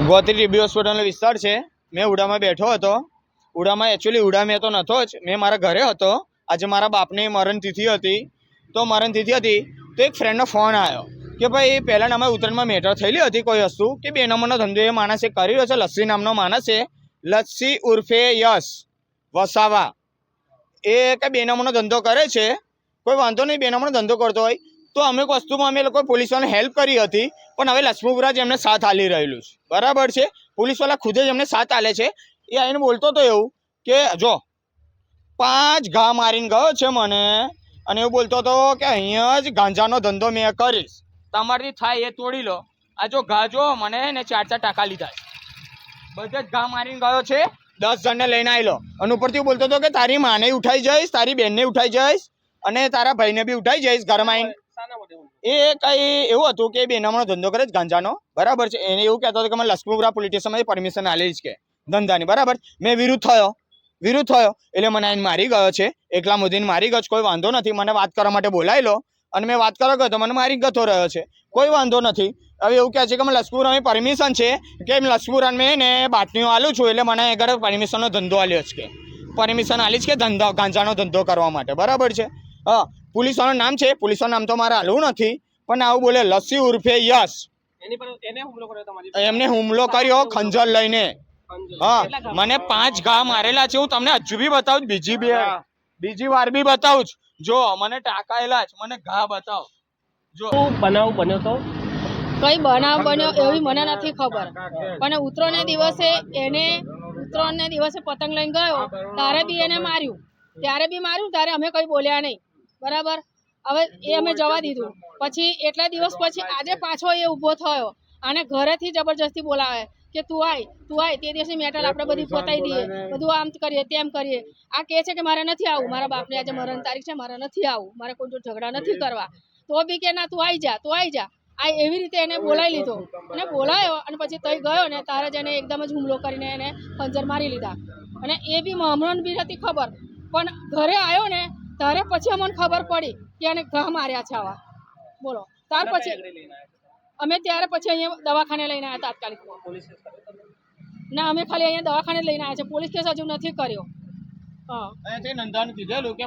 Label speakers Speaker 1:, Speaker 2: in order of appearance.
Speaker 1: Gotri TB હોસ્પિટલનો વિસ્તાર છે। મેં ઉડામાં બેઠો હતો। ઉડામાં એકચ્યુઅલી ઉડા મેં તો નહોતો જ, મેં મારા ઘરે હતો। આજે મારા બાપની મરણતિથિ હતી, તો મરણતિથિ હતી તો એક ફ્રેન્ડનો ફોન આવ્યો કે ભાઈ પહેલાં અમે ઉત્તરાયણમાં મેટર થયેલી હતી કોઈ વસ્તુ કે 2 નંબરનો ધંધો એ માણસે કરી રહ્યો છે। લસ્સી નામનો માણસ છે, લસ્સી ઉર્ફે યશ વસાવા। એ કે 2 નંબરનો ધંધો કરે છે, કોઈ વાંધો નહીં, 2 નંબરનો ધંધો કરતો હોય તો અમુક વસ્તુમાં અમે લોકો પોલીસવાળાને હેલ્પ કરી હતી, પણ હવે લક્ષ્મીપુરા જ એમને સાથ આલી રહેલું છે, બરાબર છે। પોલીસવાળા ખુદ જ એમને સાથ આલે છે। એ આવીને બોલતો હતો એવું કે જો 5 ઘા મારીને ગયો છે મને, અને એવું બોલતો હતો કે અહીંયા જ ગાંજાનો ધંધો મેં કરીશ, તમારથી થાય એ તોડી લો। આ જો ઘા જો મને ને 4 ટાંકા લીધા છે, બધે જ ઘા મારીને ગયો છે। 10 જણને લઈને આવેલો, અને ઉપરથી બોલતો હતો કે તારી માને ઉઠાઈ જઈશ, તારી બેનને ઉઠાઈ જઈશ, અને તારા ભાઈને બી ઉઠાઈ જઈશ ઘરમાં આવીને। એ કઈ એવું હતું કે 2 નંબરનો ધંધો કરે છે ગાંજાનો, બરાબર છે। એને એવું કહેતો હતો કે મને લક્ષ્મીપુરા પોલીસ સ્ટેશનમાં પરમિશન આલી છે કે ધંધાની, બરાબર। મેં વિરુદ્ધ થયો એટલે મને આઈને મારી ગયો છે, એકલા મોદીને મારી ગયો, કોઈ વાંધો નથી। મને વાત કરવા માટે બોલાયેલો અને મેં વાત કરવા ગયો તો મને મારી ગતો રહ્યો છે, કોઈ વાંધો નથી। હવે એવું કહે છે કે મને લક્ષ્મીપુરાની પરમિશન છે કે લક્ષ્મીપુરા મેં ને બાટલીઓ આલું છું, એટલે મને આગળ પરમિશનનો ધંધો આલ્યો છે, કે પરમિશન આલી છે કે ધંધો ગાંજાનો ધંધો કરવા માટે, બરાબર છે। હા, પોલીસવાળાનું નામ છે, પોલીસનું નામ તો મારે આલવું નથી, પણ આવું બોલે લસ્સી ઉર્ફે યશ, એમને હુમલો કર્યો ખંજર લઈને। હા, મને 5 ઘા મારેલા છે, હું તમને હજુ બી બતાવું, બીજી વાર બી બતાવું। જો મને ટાંકાયેલા છે, મને ઘા બતાવ। જો
Speaker 2: બનાવ બન્યો તો
Speaker 3: કઈ બનાવ બન્યો એવી મને નથી ખબર, પણ ઉત્તરાયણને દિવસે પતંગ લઈને ગયો ત્યારે બી એને માર્યું, ત્યારે અમે કઈ બોલ્યા નહીં, બરાબર। હવે એ અમે જવા દીધું, પછી એટલા દિવસ પછી આજે પાછો એ ઊભો થયો અને ઘરેથી જબરજસ્તી બોલાવે કે તું આય, તે દિવસે મેટર આપણે બધી પતાવી દઈએ, બધું આમ કરીએ તેમ કરીએ। આ કહે છે કે મારે નથી આવું, મારા બાપની આજે મરણ તારીખ છે, મારે નથી આવું, મારે કોઈ જોડે ઝઘડા નથી કરવા, તો બી કે ના તું આવી જા। આ એવી રીતે એને બોલાવી લીધો, અને બોલાયો, અને પછી તઈ ગયો ને તારે જ એને એકદમ જ હુમલો કરીને એને ખંજર મારી લીધા। અને એ બી હમણાં બી નથી ખબર, પણ ઘરે આવ્યો ને ત્યારે પછી અમને ખબર પડી કે એને ઘા માર્યા છે આવા, બોલો। ત્યાર પછી અમે ત્યારે પછી અહીંયા દવાખાને લઈને આવ્યા તાત્કાલિક। ના, અમે ખાલી અહીંયા દવાખાને લઈને આવ્યા છે, પોલીસ કેસ હજુ નથી કર્યો। હા,
Speaker 1: અહીંયાથી નંદાનું કીધેલું કે